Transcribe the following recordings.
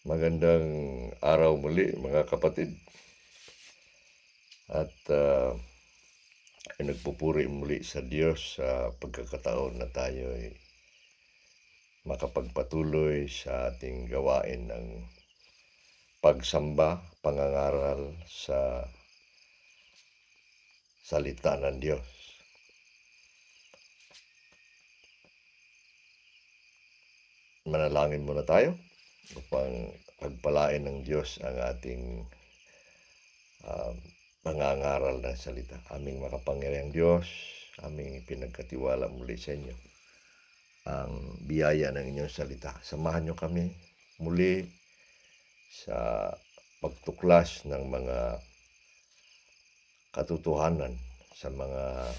Magandang araw muli mga kapatid at nagpupuri muli sa Diyos sa pagkakataon na tayo ay makapagpatuloy sa ating gawain ng pagsamba, pangangaral sa salita ng Diyos. Manalangin muna tayo upang pagpalain ng Diyos ang ating pangangaral ng salita. Aming makapangyarihang Diyos, aming pinagkatiwala muli sa inyo ang biyaya ng inyong salita. Samahan nyo kami muli sa pagtuklas ng mga katotohanan, sa mga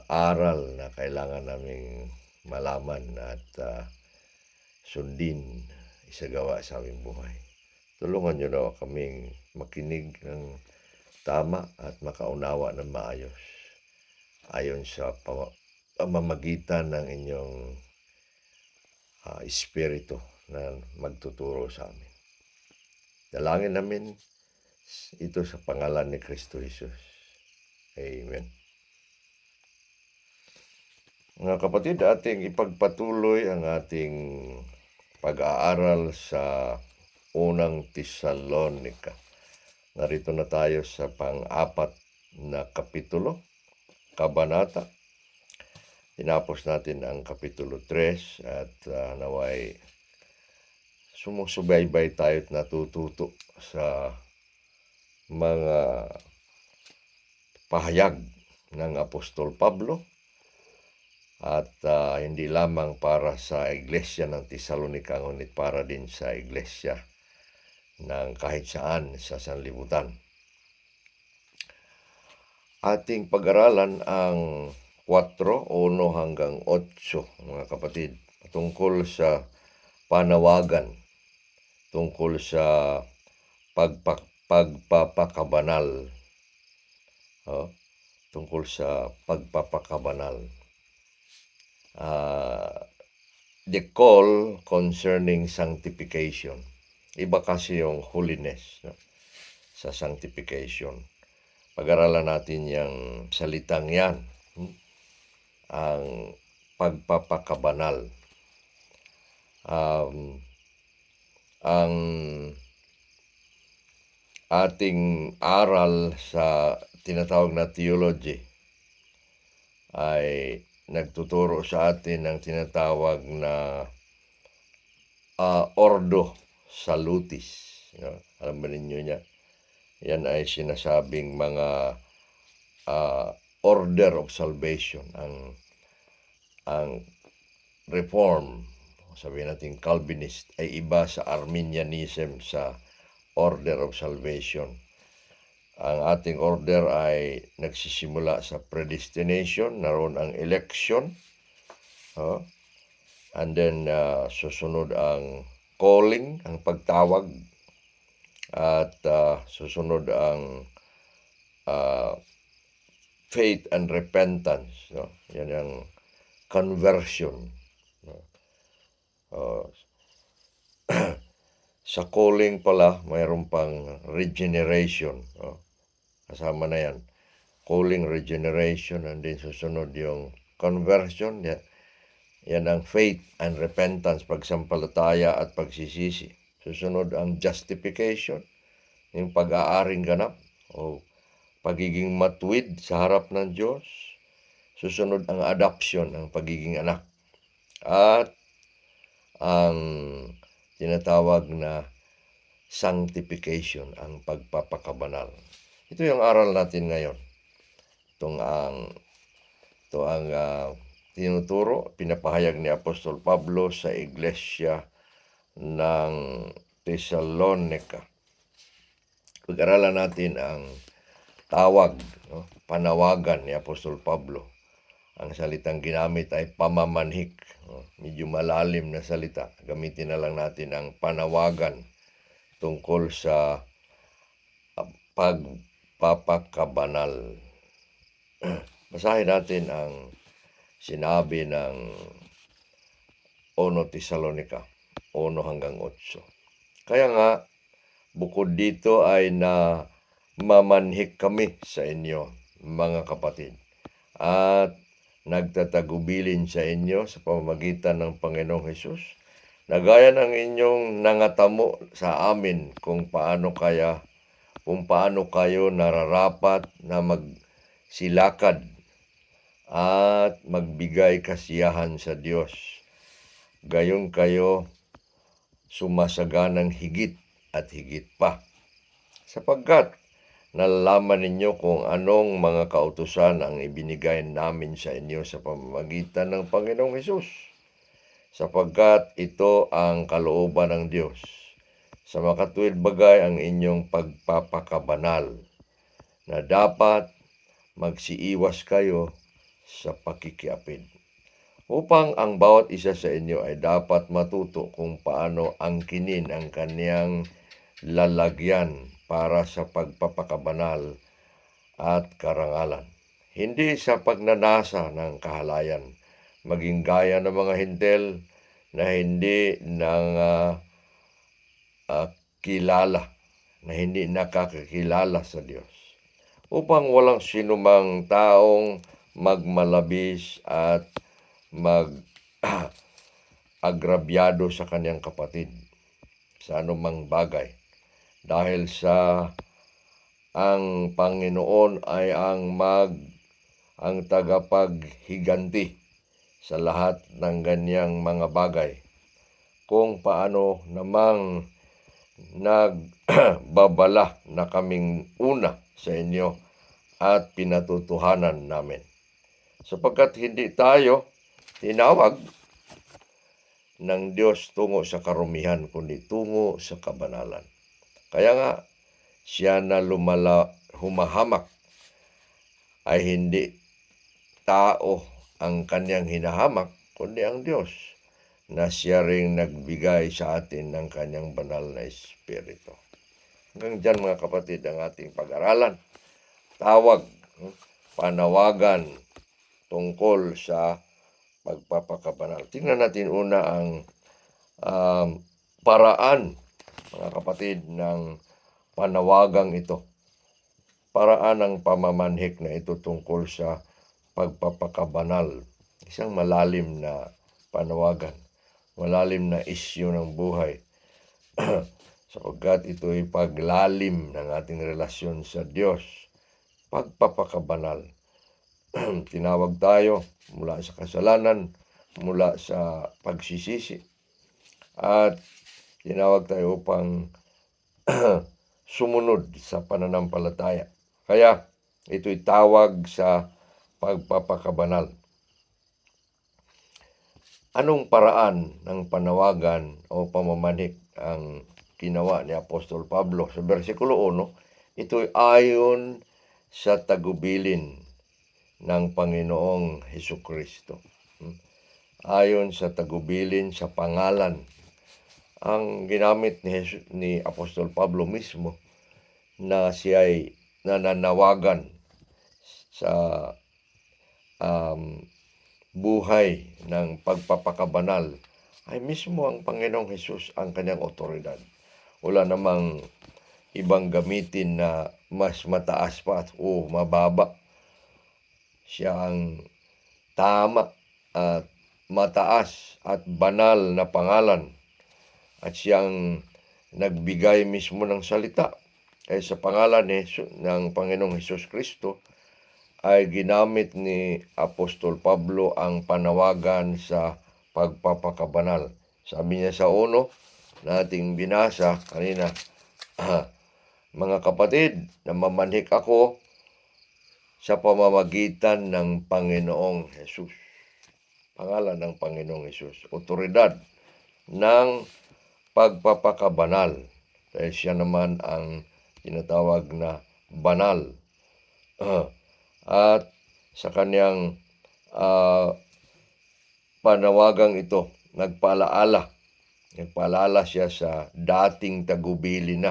aral na kailangan naming malaman at sundin, isagawa sa aming buhay. Tulungan nyo na kaming makinig ng tama at makaunawa ng maayos ayon sa pamamagitan ng inyong espiritu na magtuturo sa amin. Dalangin namin ito sa pangalan ni Kristo Jesus. Amen. Mga kapatid, ating ipagpatuloy ang ating pag-aaral sa unang Tesalonica. Narito na tayo sa pang-apat na kapitulo, kabanata. Tinapos natin ang kapitulo 3 at naway sumusubaybay tayo at natututo sa mga pahayag ng Apostol Pablo at hindi lamang para sa iglesia ng Tesalonica, ngunit para din sa iglesia ng kahit saan sa sanlibutan. Ating pag-aralan ang 4, 1 hanggang 8, mga kapatid, tungkol sa panawagan, tungkol sa pagpapakabanal. Tungkol sa pagpapakabanal. The call concerning sanctification. Iba kasi yung holiness, no? Sa sanctification. Pag-aralan natin yung salitang yan, ang pagpapakabanal. Ang ating aral sa tinatawag na theology ay nagtuturo sa atin ng tinatawag na ordo salutis. Alam ba ninyo niya? Yan ay sinasabing mga order of salvation. Ang Reform, sabihin natin Calvinist, ay iba sa Arminianism sa order of salvation. Ang ating order ay nagsisimula sa predestination, naroon ang election, and then susunod ang calling, ang pagtawag, at susunod ang faith and repentance, no? Yan ang conversion. Sa calling pala, mayroon pang regeneration. Kasama na yan. Calling, regeneration, and then susunod yung conversion. Yan ang faith and repentance, pagsampalataya at pagsisisi. Susunod ang justification, yung pag-aaring ganap o pagiging matuwid sa harap ng Diyos. Susunod ang adoption, ang pagiging anak. At ang tinatawag na sanctification, ang pagpapakabanal. Ito yung aral natin ngayon. Ito ang tinuturo, pinapahayag ni Apostol Pablo sa iglesia ng Tesalonica. Pag-aralan natin ang tawag, panawagan ni Apostol Pablo. Ang salitang ginamit ay pamamanhik. Medyo malalim na salita. Gamitin na lang natin ang panawagan tungkol sa pagpapakabanal. Basahin natin ang sinabi ng 1 Tesalonica. 1-8. Kaya nga, bukod dito ay mamanhik kami sa inyo, mga kapatid, at nagtatagubilin sa inyo sa pamamagitan ng Panginoong Hesus, na gaya ng inyong nangatamo sa amin kung paano kayo nararapat na magsilakad at magbigay kasiyahan sa Diyos. Gayon kayo sumasaganang higit at higit pa, sapagkat nalalaman ninyo kung anong mga kautusan ang ibinigay namin sa inyo sa pamamagitan ng Panginoong Hesus, sapagkat ito ang kalooban ng Diyos. Sa makatuwid bagay ang inyong pagpapakabanal, na dapat magsiiwas kayo sa pakikiapid, upang ang bawat isa sa inyo ay dapat matuto kung paano angkinin ang kaniyang lalagyan para sa pagpapakabanal at karangalan, hindi sa pagnanasa ng kahalayan, maging gaya ng mga Hintil na hindi hindi nakakakilala sa Diyos, upang walang sinumang taong magmalabis at agrabyado sa kaniyang kapatid sa anumang bagay, dahil ang Panginoon ay ang tagapaghiganti sa lahat ng ganiyang mga bagay, kung paano namang nagbabala na kaming una sa inyo at pinatutuhanan namin, sapagkat hindi tayo tinawag ng Diyos tungo sa karumihan, kundi tungo sa kabanalan. Kaya nga, siya na humahamak ay hindi tao ang kanyang hinahamak, kundi ang Diyos, na siya ring nagbigay sa atin ng kanyang banal na Espiritu. Hanggang dyan, mga kapatid, ang ating pag-aralan. Tawag, panawagan tungkol sa pagpapakabanal. Tingnan natin una ang paraan, mga kapatid, ng panawagang ito. Paraan ng pamamanhik na ito tungkol sa pagpapakabanal. Isang malalim na panawagan, malalim na isyu ng buhay, sapagkat ito'y paglalim ng ating relasyon sa Diyos, pagpapakabanal. Tinawag tayo mula sa kasalanan, mula sa pagsisisi, at tinawag tayo upang sumunod sa pananampalataya. Kaya ito'y tawag sa pagpapakabanal. Anong paraan ng panawagan o pamamanhik ang ginawa ni Apostol Pablo? Sa versikulo 1, ito'y ayon sa tagubilin ng Panginoong Hesukristo. Ayon sa tagubilin sa pangalan. Ang ginamit ni Apostol Pablo mismo na siya ay nananawagan sa buhay ng pagpapakabanal ay mismo ang Panginoong Hesus ang kanyang otoridad. Wala namang ibang gamitin na mas mataas pa o mababa. Siya ang tama at mataas at banal na pangalan, at siyang nagbigay mismo ng salita. Kaya sa pangalan ng Panginoong Hesus Kristo ay ginamit ni Apostol Pablo ang panawagan sa pagpapakabanal. Sabi niya sa 1 na ating binasa kanina, mga kapatid, namamanhik ako sa pamamagitan ng Panginoong Hesus. Pangalan ng Panginoong Hesus. Otoridad ng pagpapakabanal. Dahil siya naman ang tinatawag na banal. At sa kanyang panawagang ito, nagpaalala siya sa dating tagubilin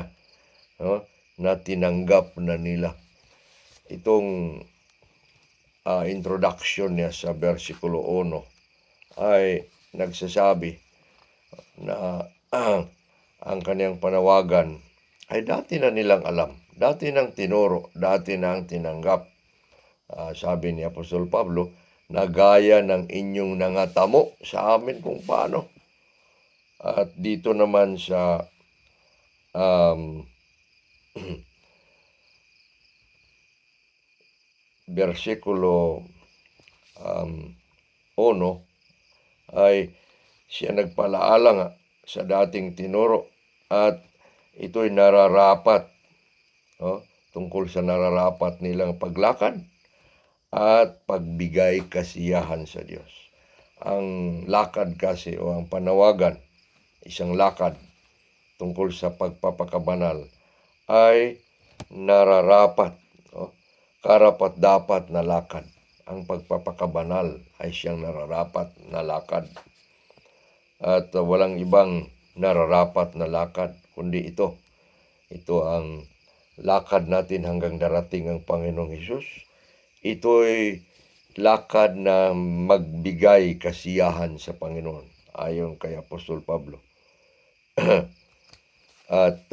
na tinanggap na nila. Itong introduction niya sa versikulo 1 ay nagsasabi na ang kaniyang panawagan ay dati na nilang alam, dati nang tinuro, dati nang tinanggap. Sabi ni Apostol Pablo, na gaya ng inyong nangatamo sa amin kung paano. At dito naman sa versikulo 1 ay siya nagpalaala nga sa dating tinuro at ito'y nararapat tungkol sa nararapat nilang paglakad at pagbigay kasiyahan sa Diyos. Ang lakad kasi o ang panawagan, isang lakad tungkol sa pagpapakabanal ay nararapat, karapat-dapat na lakad. Ang pagpapakabanal ay siyang nararapat na lakad. At walang ibang nararapat na lakad kundi ito. Ito ang lakad natin hanggang darating ang Panginoong Hesus. Ito'y lakad na magbigay kasiyahan sa Panginoon ayon kay Apostol Pablo. At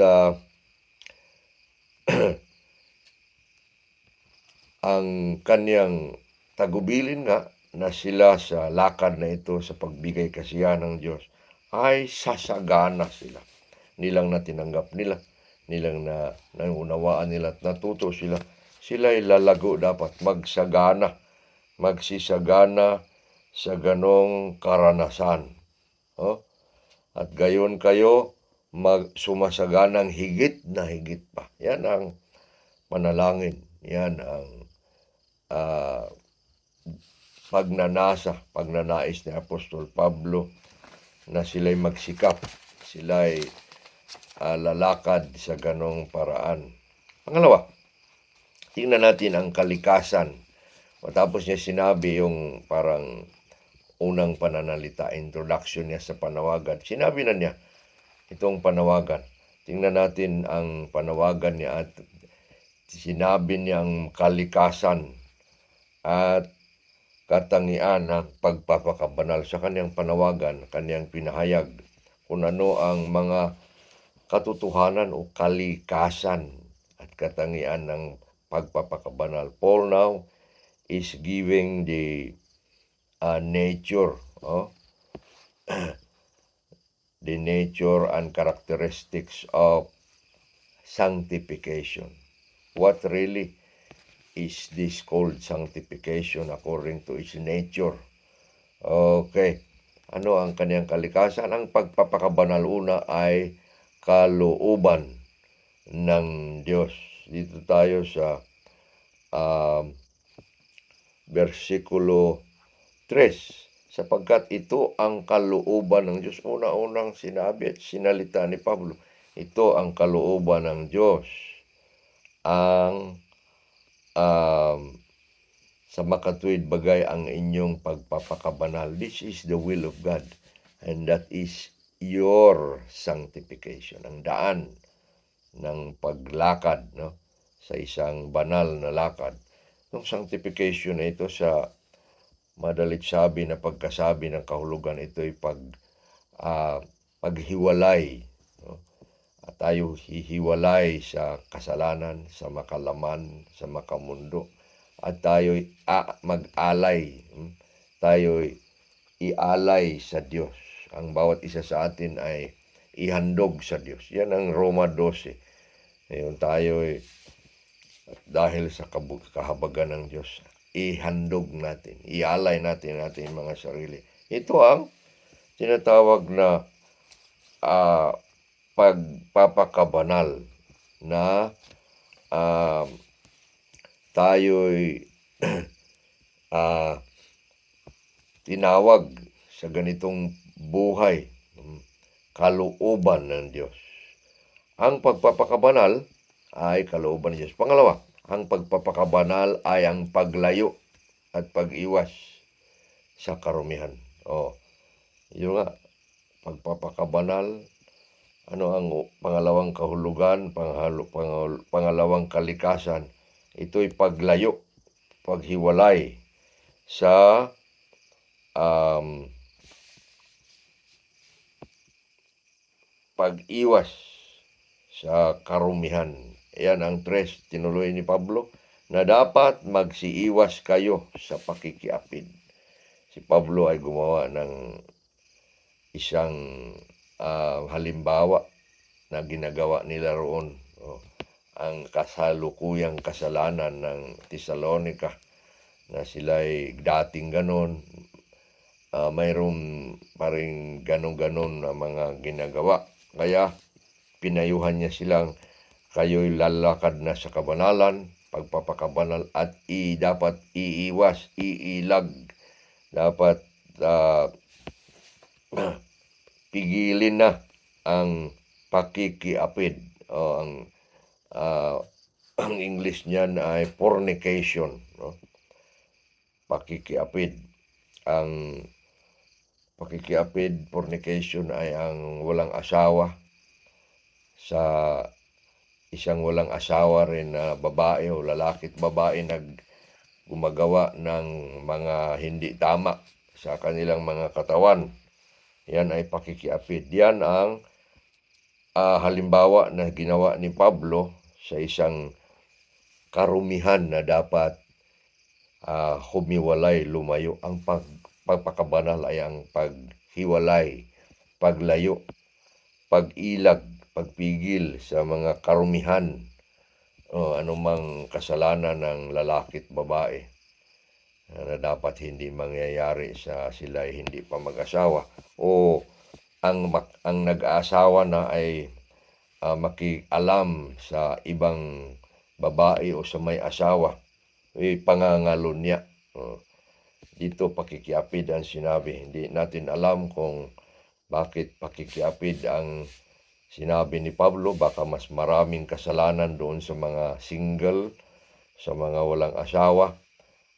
ang kaniyang tagubilin nga na sila sa lakad na ito sa pagbigay kasiyahan ng Diyos ay sasagana sila. Nilang na tinanggap nila, nilang na naunawaan nila at natuto sila. Sila'y lalago dapat magsisagana sa ganong karanasan. At gayon kayo sumasaganang higit na higit pa. Yan ang panalangin. Yan ang pagnanais ni Apostol Pablo na sila'y magsikap. Sila'y lalakad sa ganong paraan. Pangalawa, tingnan natin ang kalikasan. Matapos niya sinabi yung parang unang pananalita, introduction niya sa panawagan. Sinabi na niya itong panawagan. Tingnan natin ang panawagan niya at sinabi niyang kalikasan at katangian ng pagpapakabanal sa kaniyang panawagan, kaniyang pinahayag kung ano ang mga katotohanan o kalikasan at katangian ng pagpapakabanal. Paul now is giving the nature, the nature and characteristics of sanctification. What really is this called sanctification according to its nature? Okay. Ano ang kaniyang kalikasan? Ang pagpapakabanal una ay kalooban ng Diyos. Dito tayo sa versikulo 3. Sapagkat ito ang kalooban ng Diyos. Una-unang sinabi at sinalita ni Pablo. Ito ang kalooban ng Diyos. Ang sa makatuwid bagay ang inyong pagpapakabanal. This is the will of God. And that is your sanctification. Ang daan ng paglakad sa isang banal na lakad. Yung sanctification na ito sa madalit sabi na pagkasabi ng kahulugan, ito ay paghiwalay. At tayo hihiwalay sa kasalanan, sa makalaman, sa makamundo. At tayo'y mag-alay. Tayo'y ialay sa Diyos. Ang bawat isa sa atin ay ihandog sa Diyos. Yan ang Roma 12. Ngayon tayo'y dahil sa kahabagan ng Diyos, ihandog natin, ialay natin ating mga sarili. Ito ang tinatawag na pagpapakabanal na tayo'y tinawag sa ganitong buhay, kalooban ng Diyos. Ang pagpapakabanal ay kalooban ng Diyos. Pangalawa, ang pagpapakabanal ay ang paglayo at pag-iwas sa karumihan. Yun nga, pagpapakabanal, ano ang pangalawang kahulugan, pangalawang kalikasan, ito'y paglayo, paghiwalay sa pag-iwas sa karumihan. Yan ang tres tinuloy ni Pablo na dapat magsiiwas kayo sa pakikiapid. Si Pablo ay gumawa ng isang halimbawa na ginagawa nila roon. Ang kasalukuyang kasalanan ng Tesalonica na sila'y dating ganon, mayroon pa rin ganon-ganon na mga ginagawa. Kaya pinayuhan niya silang kayo'y lalakad na sa kabanalan, pagpapakabanal at dapat iiwas, iilag. Dapat pigilin na ang pakikiapid. Ang English niyan ay fornication. Pakikiapid. Ang pakikiapid, fornication ay ang walang asawa. Sa isang walang asawa rin na babae o lalaki at babae gumagawa ng mga hindi tama sa kanilang mga katawan. Yan ay pakikiapid. Yan ang halimbawa na ginawa ni Pablo sa isang karumihan na dapat humiwalay, lumayo. Ang pagpakabanal ay ang paghiwalay, paglayo, pag-ilag, pagpigil sa mga karumihan o anumang kasalanan ng lalaki at babae na dapat hindi mangyayari sa sila ay hindi pa mag-asawa o ang nag-aasawa na ay makialam sa ibang babae o sa may asawa, pangangalo niya. Dito pakikiapid ang sinabi. Hindi natin alam kung bakit pakikiapid ang sinabi ni Pablo. Baka mas maraming kasalanan doon sa mga single, sa mga walang asawa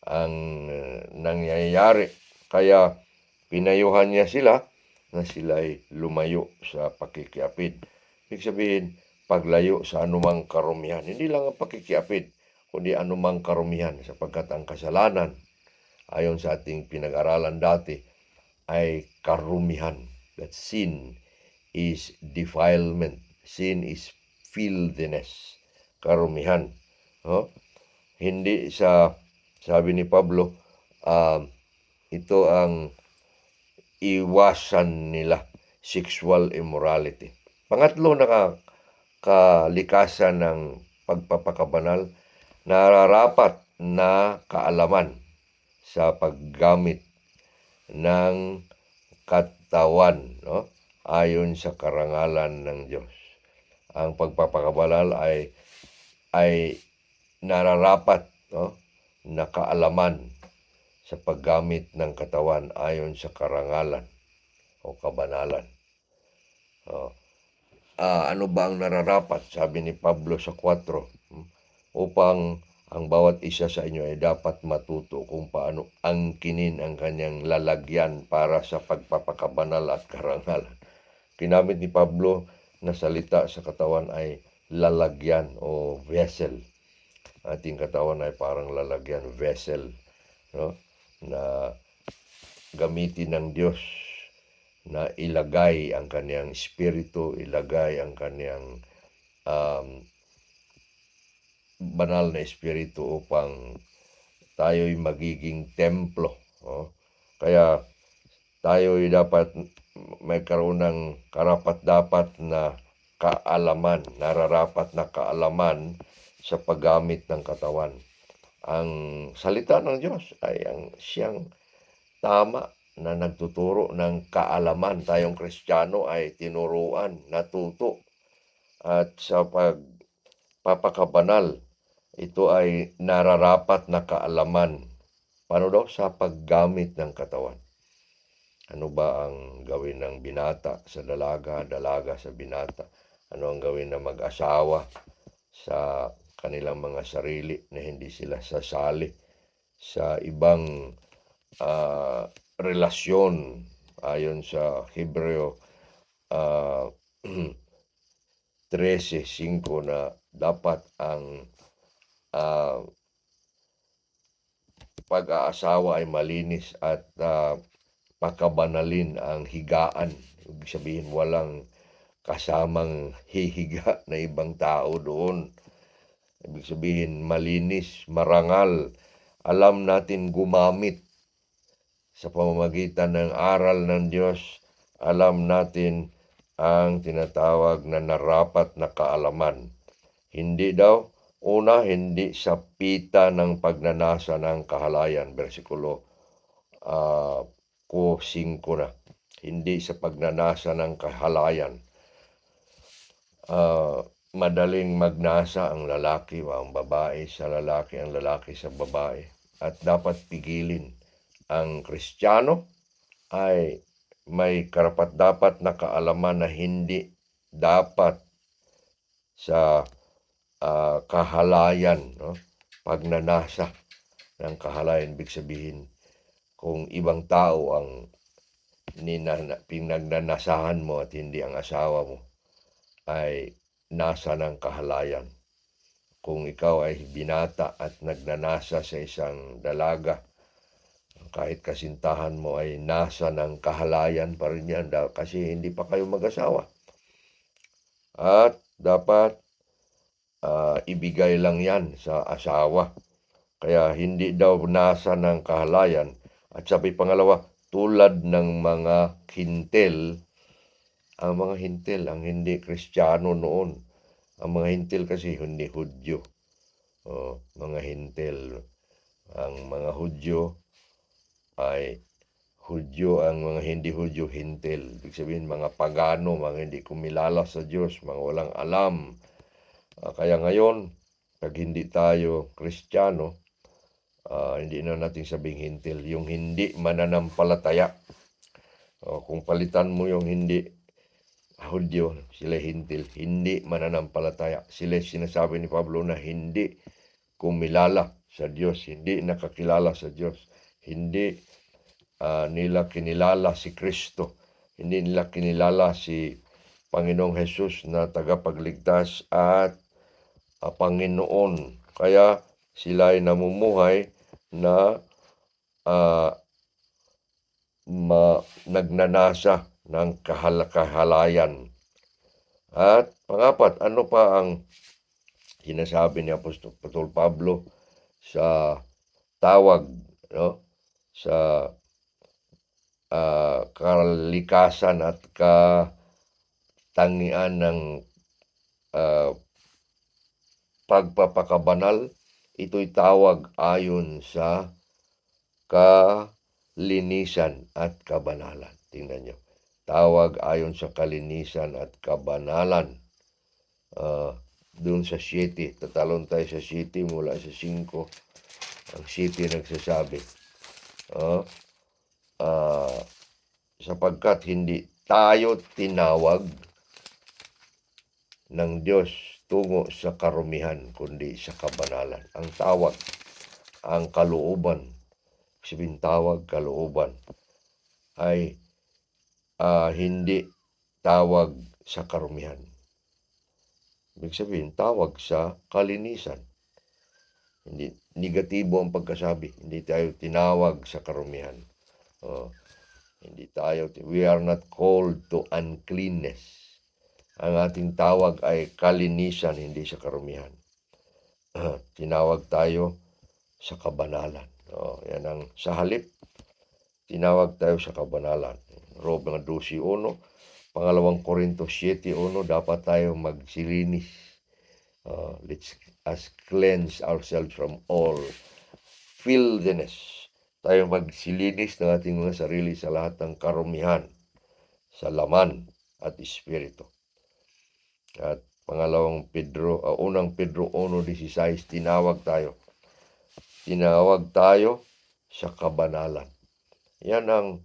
ang nangyayari. Kaya pinayuhan niya sila na sila'y lumayo sa pakikiapid. Ibig sabihin, paglayo sa anumang karumihan. Hindi lang ang pakikiapid, kundi anumang karumihan, sapagkat ang kasalanan, ayon sa ating pinag-aralan dati, ay karumihan. That sin is defilement. Sin is filthiness. Karumihan. Hindi sabi ni Pablo, ito ang iwasan nila, sexual immorality. Pangatlo na kalikasan ng pagpapakabanal, nararapat na kaalaman sa paggamit ng katawan, ayon sa karangalan ng Diyos. Ang pagpapakabanal ay nararapat na kaalaman sa paggamit ng katawan ayon sa karangalan o kabanalan. Ano ba ang nararapat? Sabi ni Pablo sa 4, upang ang bawat isa sa inyo ay dapat matuto kung paano angkinin ang kanyang lalagyan para sa pagpapakabanal at karangalan. Ginamit ni Pablo na salita sa katawan ay lalagyan o vessel. Ating katawan ay parang lalagyan, vessel, na gamitin ng Diyos na ilagay ang kaniyang espiritu, ilagay ang kaniyang banal na espiritu upang tayo'y magiging templo. Kaya tayo'y dapat magkaroon ng karapat-dapat na kaalaman, nararapat na kaalaman sa paggamit ng katawan. Ang salita ng Diyos ay siyang tama na nagtuturo ng kaalaman. Tayong Kristiyano ay tinuruan, natuto. At sa pagpapakabanal, ito ay nararapat na kaalaman. Paano daw? Sa paggamit ng katawan. Ano ba ang gawin ng binata sa dalaga, dalaga sa binata? Ano ang gawin ng mag-asawa sa kanilang mga sarili na hindi sila sasali sa ibang relasyon ayon sa Hebreo 13:5 na dapat ang pag-aasawa ay malinis at pakabanalin ang higaan. Ibig sabihin walang kasamang hihiga na ibang tao doon. Ibig sabihin malinis, marangal, alam natin gumamit sa pamamagitan ng aral ng Diyos, alam natin ang tinatawag na narapat na kaalaman. Hindi daw, una, hindi sa pita ng pagnanasa ng kahalayan, versikulo 5 na. Hindi sa pagnanasa ng kahalayan. Madaling magnasa ang lalaki o ang babae sa lalaki, ang lalaki sa babae. At dapat pigilin. Ang Kristiyano ay may karapat-dapat na kaalaman na hindi dapat sa kahalayan, no? Pagnanasa ng kahalayan, ibig sabihin kung ibang tao ang pinagnanasahan mo at hindi ang asawa mo, ay nasa ng kahalayan. Kung ikaw ay binata at nagnanasa sa isang dalaga, kahit kasintahan mo ay nasa ng kahalayan pa rin yan kasi hindi pa kayo mag-asawa. At dapat ibigay lang yan sa asawa. Kaya hindi daw nasa ng kahalayan. At sabi pangalawa, tulad ng mga hintil, ang mga hintil, ang hindi Kristiyano noon. Ang mga hintil kasi hindi Hudyo. Mga hintil. Ang mga Hudyo ay Hudyo, ang mga hindi Hudyo, hintil. Ibig sabihin, mga pagano, mga hindi kumilala sa Diyos, mga walang alam. Kaya ngayon, pag hindi tayo Kristiyano, hindi na natin sabing hintil. Yung hindi mananampalataya. Kung palitan mo yung hindi Hudyo, sila hintil. Hindi mananampalataya. Sila sinasabi ni Pablo na hindi kumilala sa Diyos. Hindi nakakilala sa Diyos. Hindi nila kinilala si Kristo. Hindi nila kinilala si Panginoong Jesus na tagapagligtas at Panginoon. Kaya sila ay namumuhay na nagnanasa ng kahalayan. At pangapat, ano pa ang sinasabi ni Apostol Pablo sa tawag, no? Sa kalikasan at katangian ng pagpapakabanal. Ito'y tawag ayon sa kalinisan at kabanalan. Tingnan nyo. Tawag ayon sa kalinisan at kabanalan. Doon sa 7, tatalon tayo sa 7 mula sa 5. Ang 7 nagsasabi, sapagkat hindi tayo tinawag ng Diyos tungo sa karumihan, kundi sa kabanalan. Ang tawag, ang kalooban, sabihin tawag, kalooban, ay hindi tawag sa karumihan. Ibig sabihin, tawag sa kalinisan. Hindi negatibo ang pagkasabi. Hindi tayo tinawag sa karumihan. Hindi tayo, we are not called to uncleanness. Ang ating tawag ay kalinisan, hindi sa karumihan. Tinawag tayo sa kabanalan. Yan ang sa halip. Tinawag tayo sa kabanalan. Roma 12:1, pangalawang Korinto 7:1, dapat tayo magsilinis. Let's cleanse ourselves from all filthiness. Tayo magsilinis ng ating mga sarili sa lahat ng karumihan, sa laman at espiritu. At unang Pedro 1:16, tinawag tayo sa kabanalan. Yan ang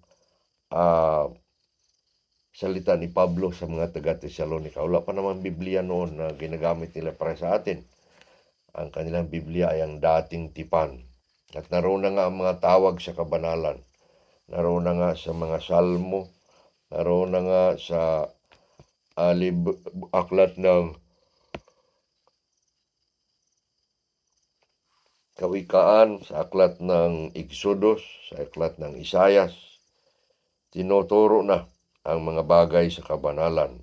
salita ni Pablo sa mga taga-Tesalonica. Wala pa naman Biblia noon na ginagamit nila para sa atin. Ang kanilang Biblia ay ang dating tipan. At naroon na nga ang mga tawag sa kabanalan. Naroon na nga sa mga salmo. Naroon na nga sa aklat ng Kawikaan, sa aklat ng Exodus, sa aklat ng Isayas. Tinuturo na ang mga bagay sa kabanalan.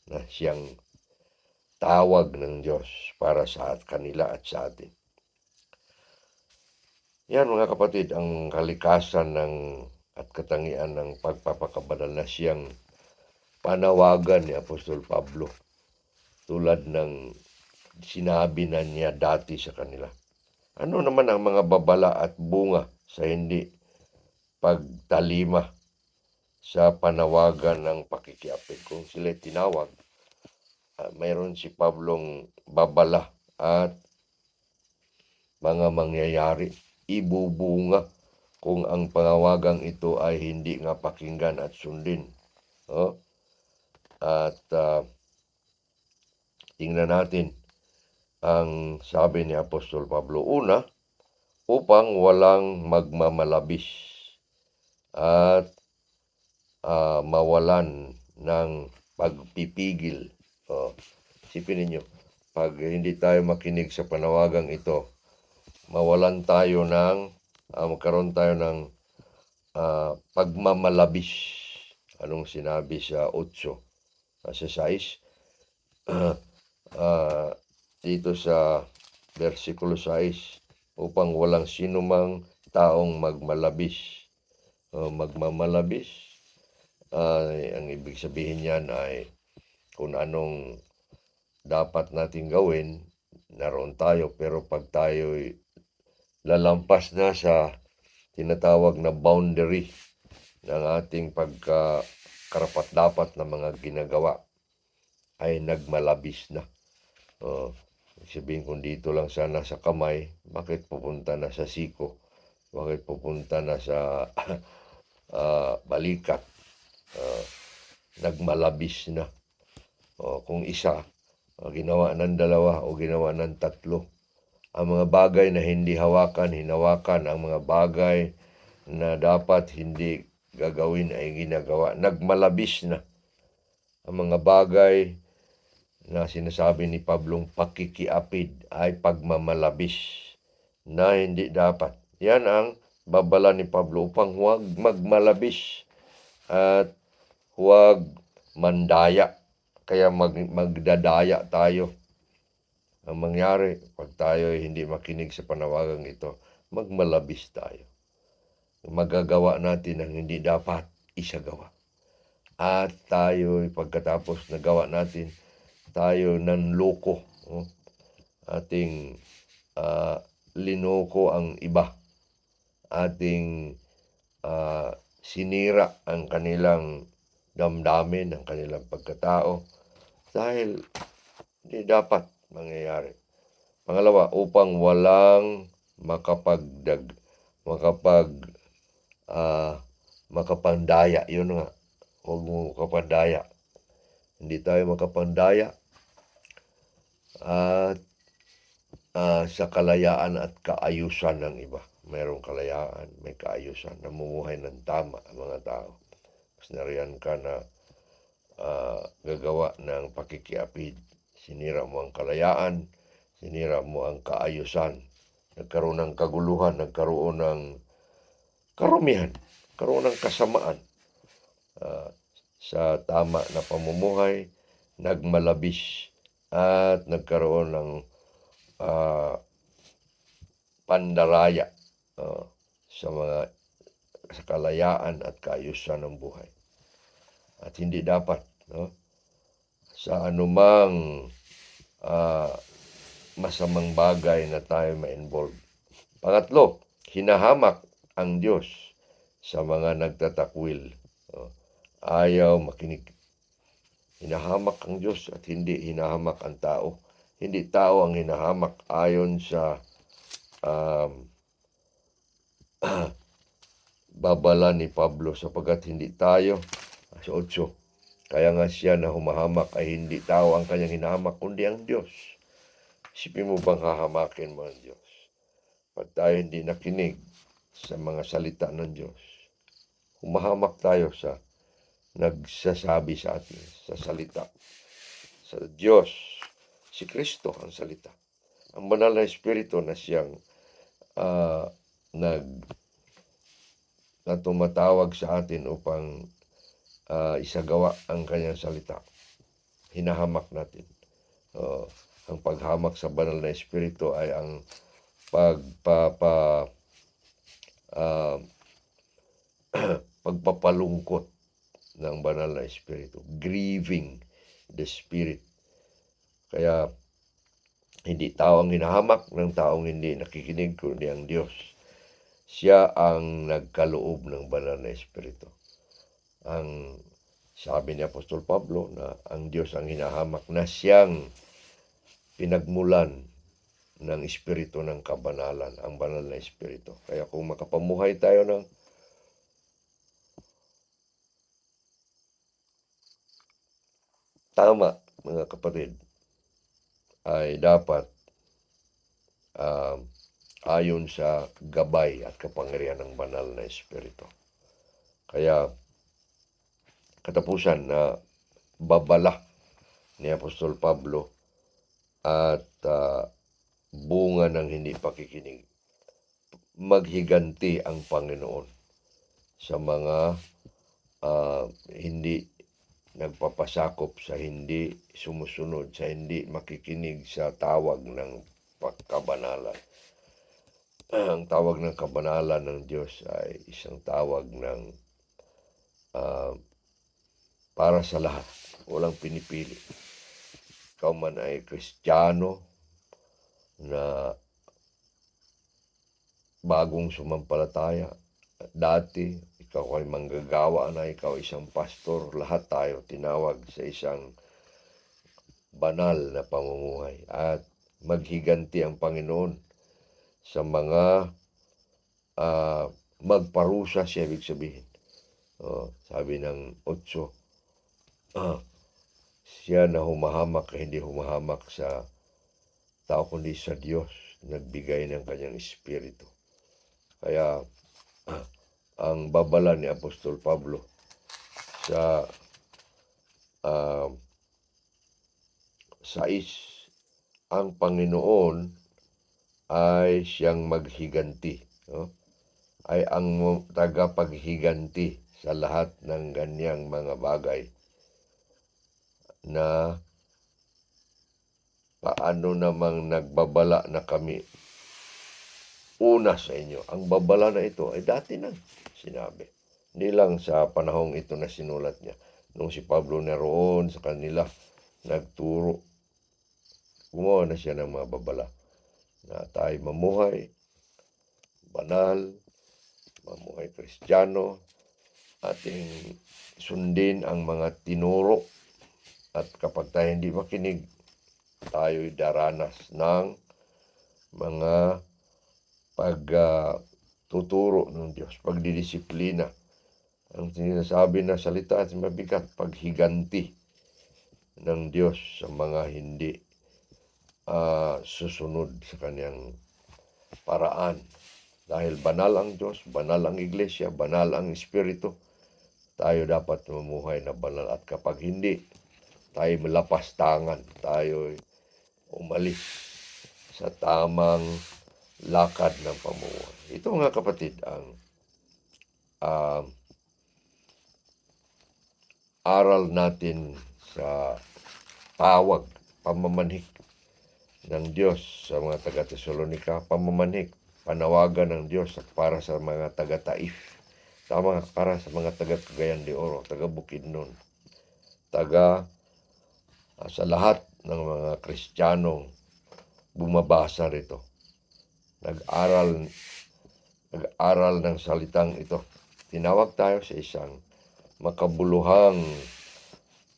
na siyang tawag ng Diyos para sa kanila at sa atin. Yan mga kapatid, ang kalikasan at katangian ng pagpapakabanal na siyang panawagan ni Apostol Pablo tulad ng sinabi na niya dati sa kanila. Ano naman ang mga babala at bunga sa hindi pagtalima sa panawagan ng pakikiapid? Kung sila tinawag, mayroon si Pablong babala at mga mangyayari. Ibubunga kung ang panawagang ito ay hindi nga pakinggan at sundin. At tingnan natin ang sabi ni Apostol Pablo. Una, upang walang magmamalabis at mawalan ng pagpipigil. Isipin ninyo, pag hindi tayo makinig sa panawagang ito, mawalan tayo magkaroon tayo ng pagmamalabis. Anong sinabi sa 8, sa 6? Dito sa versikulo 6, upang walang sinumang taong magmalabis. Magmamalabis, ang ibig sabihin niyan ay kung anong dapat nating gawin, naroon tayo. Pero pag tayo'y lalampas na sa tinatawag na boundary ng ating pagkarapat-dapat na mga ginagawa, ay nagmalabis na. Sabihin kung dito lang sana sa kamay, bakit pupunta na sa siko? Bakit pupunta na sa balikat? Nagmalabis na. Kung isa, ginawa ng 2 o ginawa ng 3. Ang mga bagay na hindi hawakan, hinawakan. Ang mga bagay na dapat hindi gagawin ay ginagawa. Nagmalabis na. Ang mga bagay na sinasabi ni Pablong pakikiapid ay pagmamalabis na hindi dapat. Yan ang babala ni Pablo upang huwag magmalabis at huwag mandaya. Kaya magdadaya tayo. Ang mangyari, pag tayo hindi makinig sa panawagang ito, magmalabis tayo. Magagawa natin ang hindi dapat isagawa. At tayo, pagkatapos nagawa natin, tayo nanloko. Ating linoko ang iba. Ating sinira ang kanilang damdamin, ang kanilang pagkatao. Dahil hindi dapat mangyayari. Pangalawa, upang walang makapandaya. Yun nga, huwag mo makapandaya. Hindi tayo makapandaya at sa kalayaan at kaayusan ng iba. Mayroong kalayaan, may kaayusan, namumuhay ng tama ang mga tao. Mas nariyan ka na gagawa ng pakikiapid. Sinira mo ang kalayaan, sinira mo ang kaayusan. Nagkaroon ng kaguluhan, nagkaroon ng karumihan, nagkaroon ng kasamaan sa tama na pamumuhay, nagmalabis at nagkaroon ng pandaraya sa kalayaan at kaayusan ng buhay. At hindi dapat sa anumang masamang bagay na tayo ma-involve. Pangatlo, hinahamak ang Diyos sa mga nagtatakwil. Ayaw makinig. Hinahamak ang Diyos at hindi hinahamak ang tao. Hindi tao ang hinahamak ayon sa babala ni Pablo, sapagkat hindi tayo, sa 8, kaya nga siya na humahamak ay hindi tao ang kanyang hinahamak, kundi ang Diyos. Isipin mo bang hahamakin mo ang Diyos? Pag tayo hindi nakinig sa mga salita ng Diyos, humahamak tayo sa nagsasabi sa atin, sa salita. Sa Diyos, si Kristo ang salita. Ang banal na Espiritu na siyang na tumatawag sa atin upang isagawa ang kanyang salita. hinahamak natin. Ang paghamak sa banal na espiritu ay ang pagpapa ah, pagpapalungkot ng banal na espiritu, grieving the spirit. Kaya hindi tao ang hinahamak ng taong hindi nakikinig kundi ang Diyos. Siya ang nagkaloob ng banal na espiritu. Ang sabi ni Apostol Pablo na ang Diyos ang hinahamak na siyang pinagmulan ng espiritu ng kabanalan, ang banal na espiritu. Kaya kung makapamuhay tayo ng tama, mga kapatid, ay dapat ayon sa gabay at kapangyarihan ng banal na espiritu. Kaya katapusan na babala ni Apostol Pablo at bunga ng hindi pakikinig. Maghiganti ang Panginoon sa mga hindi nagpapasakop, sa hindi sumusunod, sa hindi makikinig sa tawag ng pagkabanalan. Ang tawag ng kabanalan ng Diyos ay isang tawag ng para sa lahat. Walang pinipili. Ikaw man ay Kristiyano na bagong sumampalataya, dati ikaw ay manggagawa na, ikaw isang pastor, lahat tayo tinawag sa isang banal na pamumuhay at maghiganti ang Panginoon sa mga magparusa, siya ibig sabihin. Sabi ng 8, siya na humahamak hindi humahamak sa tao kundi sa Diyos, nagbigay ng kanyang espiritu. Kaya ang babala ni Apostol Pablo sa 6, ang Panginoon ay siyang maghiganti, ay ang tagapaghiganti sa lahat ng ganyang mga bagay na paano namang nagbabala na kami una sa inyo. Ang babala na ito ay dati nang sinabi. Hindi lang sa panahong ito na sinulat niya. Nung si Pablo naroon sa kanila, nagturo, gumawa na siya ng mga babala na tayo mamuhay banal, mamuhay Kristiyano, ating sundin ang mga tinuro, at kapag tayo hindi makinig, tayo'y daranas ng mga pagtuturo ng Diyos, pagdidisiplina. Ang sinasabi na salita at mabigat, paghiganti ng Diyos sa mga hindi susunod sa kanyang paraan. Dahil banal ang Diyos, banal ang Iglesia, banal ang Espiritu, tayo dapat mamuhay na banal. At kapag hindi, tayo malapas tangan, tayo umalis sa tamang lakad ng pamumuhay. Ito nga kapatid, ang aral natin sa tawag, pamamanhik ng Diyos sa mga taga-Tesalonika, pamamanhik, panawagan ng Diyos para sa mga taga-Taif, para sa mga taga-Cagayan de Oro, taga-Bukidnon, sa lahat ng mga Kristiyanong bumabasa rito. Nag-aral ng salitang ito. Tinawag tayo sa isang makabuluhang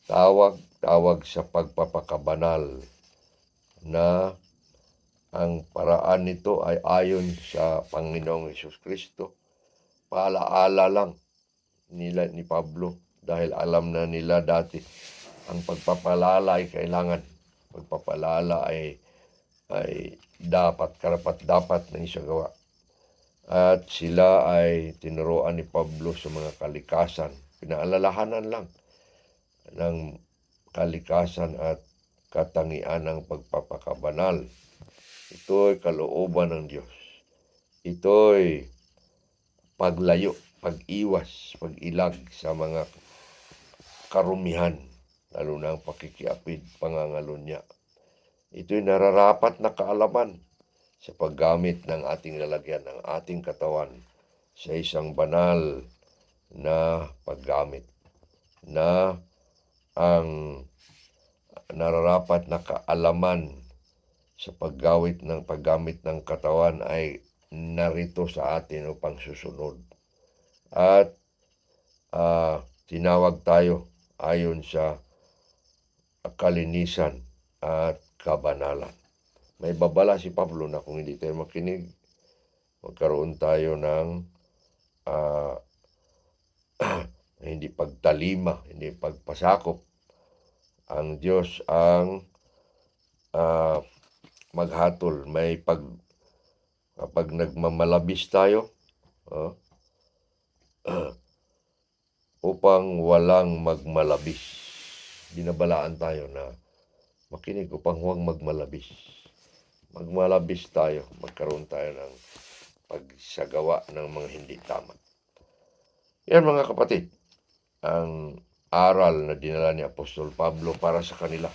tawag sa pagpapakabanal na ang paraan nito ay ayon sa Panginoong Jesucristo. Paalaala lang nila ni Pablo dahil alam na nila dati ang pagpapalala ay kailangan. Pagpapalala ay dapat, karapat-dapat na isagawa. At sila ay tinuruan ni Pablo sa mga kalikasan. Pinaalalahanan lang ng kalikasan at katangian ng pagpapakabanal. Ito'y kalooban ng Diyos. Ito'y paglayo, pag-iwas, pag-ilag sa mga karumihan lalo na ang pakikiapid, pangangalunya. Ito'y nararapat na kaalaman sa paggamit ng ating lalagyan, ng ating katawan sa isang banal na paggamit na ang nararapat na kaalaman sa paggamit ng katawan ay narito sa atin upang susunod. At tinawag tayo ayon sa kalinisan at kabanalan. May babala si Pablo na kung hindi tayo makinig, magkaroon tayo ng hindi pagtalima, hindi pagpasakop. Ang Diyos ang maghatol. Kapag nagmamalabis tayo, upang walang magmalabis. Binabalaan tayo na makinig upang huwag magmalabis. Magmalabis tayo, magkaroon tayo ng pagsagawa ng mga hindi tama. Yan mga kapatid, ang aral na dinala ni Apostol Pablo para sa kanila.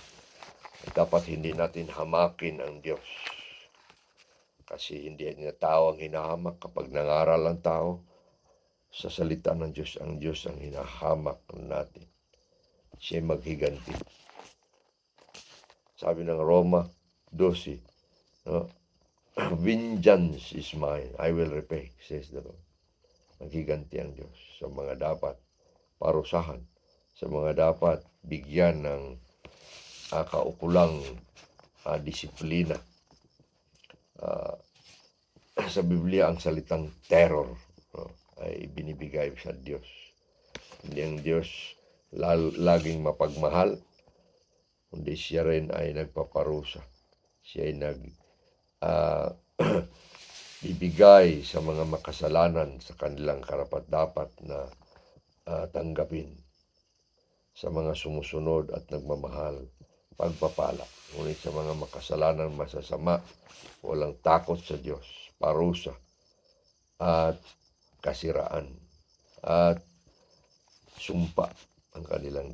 Dapat hindi natin hamakin ang Diyos. Kasi hindi niya tao ang hinahamak. Kapag nangaral ang tao sa salita ng Diyos ang hinahamak natin. Siya maghiganti. Sabi ng Roma 12, no? Vengeance is mine, I will repay, says the Lord. Maghiganti ang Diyos sa mga dapat parusahan, sa mga dapat bigyan ng kaukulang disiplina. Sa Biblia, ang salitang terror ay binibigay sa Diyos. Hindi ang Diyos laging mapagmahal, kundi siya rin ay nagpaparusa. Siya ay bibigay sa mga makasalanan sa kanilang karapat-dapat na tanggapin. Sa mga sumusunod at nagmamahal, pagpapala. Ngunit sa mga makasalanan masasama, walang takot sa Diyos, parusa at kasiraan at sumpa ang kanilang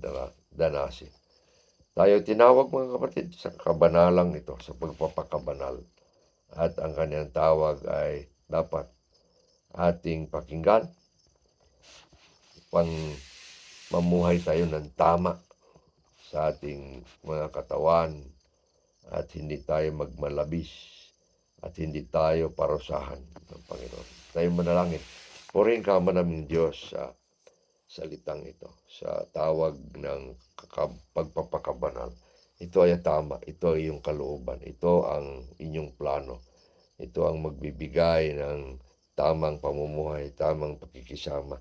danasin. Tayo tinawag mga kapatid sa kabanalang ito, sa pagpapakabanal. At ang kanyang tawag ay dapat ating pakinggan upang mamuhay tayo ng tama sa ating mga katawan at hindi tayo magmalabis at hindi tayo parusahan ng Panginoon. Tayo manalangin. Purihin ka man naming Diyos sa salitang ito, sa tawag ng pagpapakabanal. Ito ay tama, ito ay iyong kalooban, ito ang inyong plano. Ito ang magbibigay ng tamang pamumuhay, tamang pakikisama,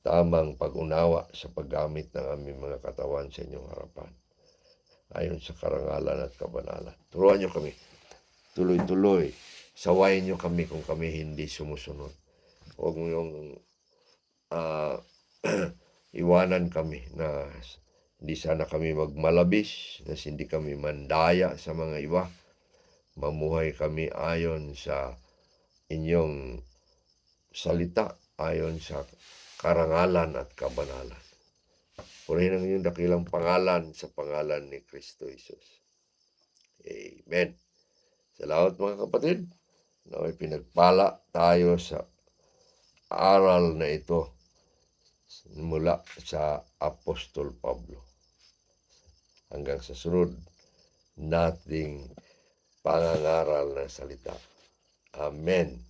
tamang pag-unawa sa paggamit ng aming mga katawan sa inyong harapan. Ayon sa karangalan at kabanalan. Turuan niyo kami, tuloy-tuloy. Sawayin niyo kami kung kami hindi sumusunod. Huwag niyong iwanan kami na hindi sana kami magmalabis, na hindi kami mandaya sa mga iba. Mamuhay kami ayon sa inyong salita, ayon sa karangalan at kabanalan. Purihin ang inyong dakilang pangalan sa pangalan ni Kristo Jesus. Amen. Salamat mga kapatid. Nawa'y pinagpala tayo sa aral na ito mula sa Apostol Pablo. Hanggang sa sunod nating pangangaral na salita. Amen.